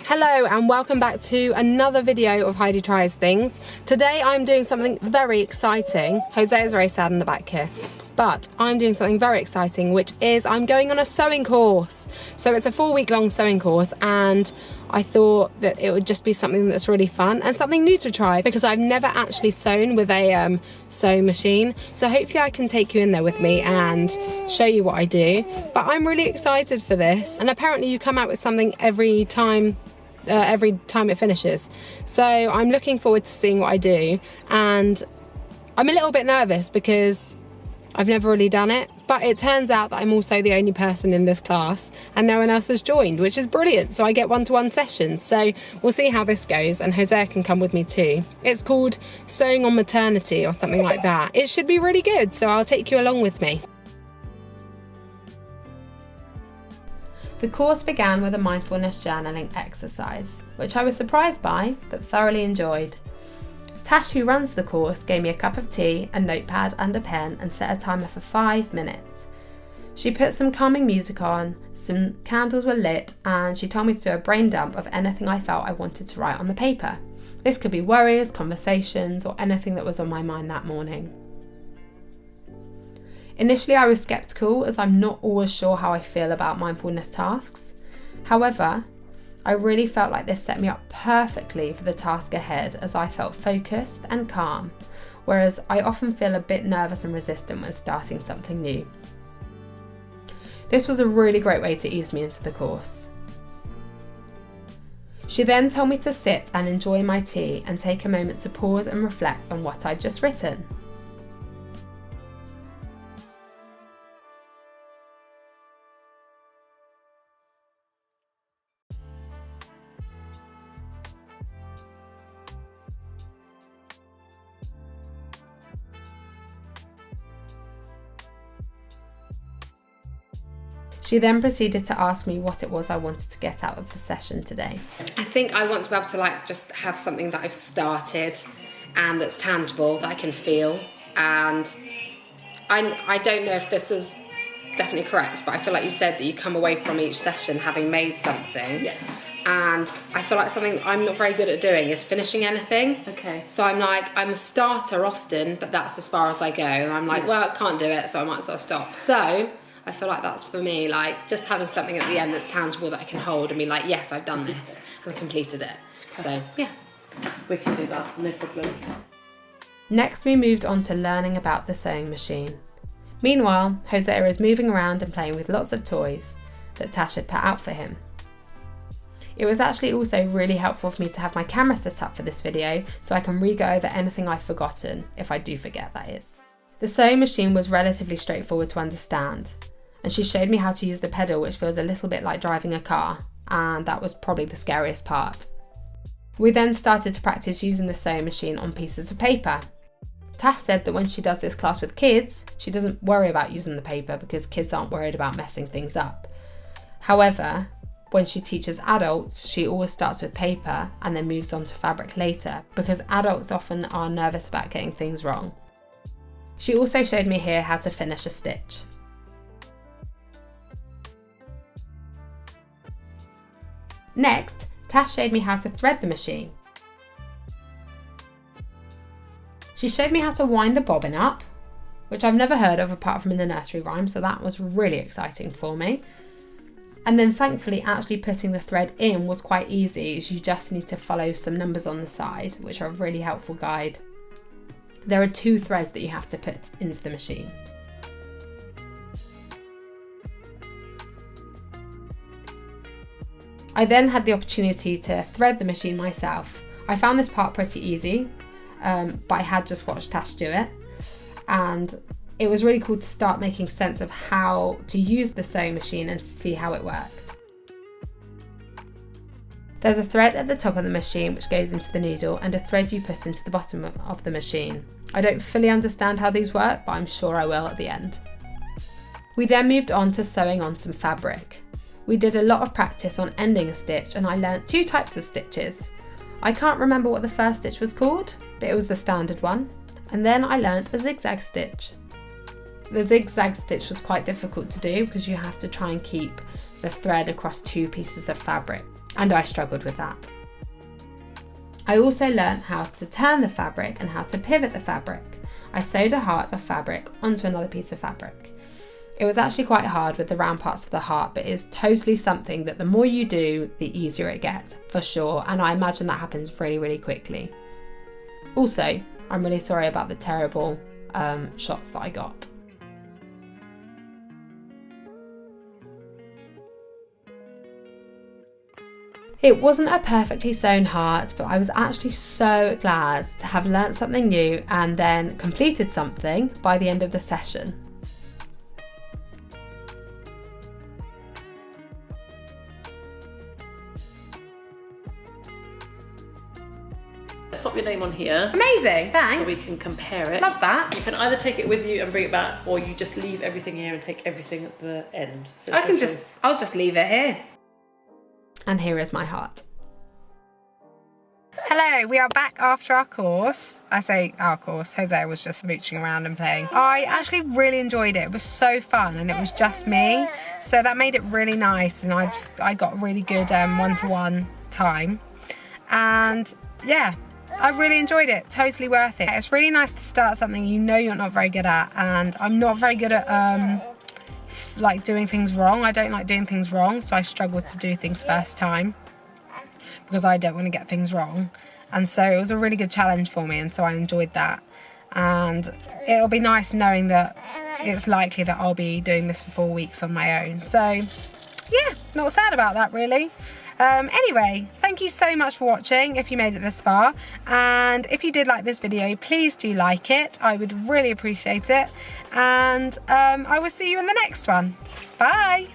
Hello and welcome back to another video of Heidi Tries Things. Today I'm doing something very exciting. Jose is very sad in the back here. But I'm doing something very exciting, which is I'm going on a sewing course. So it's a 4-week-long sewing course, and I thought that it would just be something that's really fun and something new to try because I've never actually sewn with a sewing machine. So hopefully I can take you in there with me and show you what I do. But I'm really excited for this, and apparently you come out with something every time it finishes. So I'm looking forward to seeing what I do, and I'm a little bit nervous because I've never really done it, but it turns out that I'm also the only person in this class and no one else has joined, which is brilliant. So I get one-to-one sessions. So we'll see how this goes, and Jose can come with me too. It's called Sewing on Maternity or something like that. It should be really good, so I'll take you along with me. The course began with a mindfulness journaling exercise, which I was surprised by, but thoroughly enjoyed. Tash, who runs the course, gave me a cup of tea, a notepad and a pen and set a timer for 5 minutes. She put some calming music on, some candles were lit, and she told me to do a brain dump of anything I felt I wanted to write on the paper. This could be worries, conversations, or anything that was on my mind that morning. Initially I was sceptical, as I'm not always sure how I feel about mindfulness tasks. However, I really felt like this set me up perfectly for the task ahead, as I felt focused and calm, whereas I often feel a bit nervous and resistant when starting something new. This was a really great way to ease me into the course. She then told me to sit and enjoy my tea and take a moment to pause and reflect on what I'd just written. She then proceeded to ask me what it was I wanted to get out of the session today. I think I want to be able to just have something that I've started and that's tangible, that I can feel. And I don't know if this is definitely correct, but I feel like you said that you come away from each session having made something. Yes. And I feel like something I'm not very good at doing is finishing anything. Okay. So I'm a starter often, but that's as far as I go. And I'm well, I can't do it, so I might as well stop. So I feel like that's for me, just having something at the end that's tangible that I can hold and be like, yes, I've done this and I completed it. So, yeah. We can do that, no problem. Next, we moved on to learning about the sewing machine. Meanwhile, Jose is moving around and playing with lots of toys that Tash had put out for him. It was actually also really helpful for me to have my camera set up for this video so I can re-go over anything I've forgotten, if I do forget, that is. The sewing machine was relatively straightforward to understand, and she showed me how to use the pedal, which feels a little bit like driving a car, and that was probably the scariest part. We then started to practice using the sewing machine on pieces of paper. Tash said that when she does this class with kids, she doesn't worry about using the paper because kids aren't worried about messing things up. However, when she teaches adults, she always starts with paper and then moves on to fabric later, because adults often are nervous about getting things wrong. She also showed me here how to finish a stitch. Next, Tash showed me how to thread the machine. She showed me how to wind the bobbin up, which I've never heard of apart from in the nursery rhyme, so that was really exciting for me. And then thankfully actually putting the thread in was quite easy, as you just need to follow some numbers on the side, which are a really helpful guide. There are 2 threads that you have to put into the machine. I then had the opportunity to thread the machine myself. I found this part pretty easy, but I had just watched Tash do it, and it was really cool to start making sense of how to use the sewing machine and to see how it worked. There's a thread at the top of the machine which goes into the needle, and a thread you put into the bottom of the machine. I don't fully understand how these work, but I'm sure I will at the end. We then moved on to sewing on some fabric. We did a lot of practice on ending a stitch, and I learnt 2 types of stitches. I can't remember what the first stitch was called, but it was the standard one. And then I learnt a zigzag stitch. The zigzag stitch was quite difficult to do because you have to try and keep the thread across 2 pieces of fabric. and I struggled with that. I also learned how to turn the fabric and how to pivot the fabric. I sewed a heart of fabric onto another piece of fabric. It was actually quite hard with the round parts of the heart, but it's totally something that the more you do, the easier it gets, for sure, and I imagine that happens really, really quickly. Also, I'm really sorry about the terrible shots that I got. It wasn't a perfectly sewn heart, but I was actually so glad to have learnt something new and then completed something by the end of the session. Pop your name on here. Amazing, thanks. So we can compare it. Love that. You can either take it with you and bring it back, or you just leave everything here and take everything at the end. So I'll just leave it here. And here is my heart. Hello, we are back after our course. I say our course, Jose was just mooching around and playing. I actually really enjoyed it. It was so fun and it was just me. So that made it really nice and I got really good one-to-one time. And yeah, I really enjoyed it, totally worth it. It's really nice to start something you know you're not very good at, and I'm not very good at like doing things wrong. I don't like doing things wrong, so I struggle to do things first time because I don't want to get things wrong. And so it was a really good challenge for me, and so I enjoyed that. And it'll be nice knowing that it's likely that I'll be doing this for 4 weeks on my own. So yeah, not sad about that really. Anyway, thank you so much for watching if you made it this far, and if you did like this video, please do like it. I would really appreciate it, and I will see you in the next one. Bye.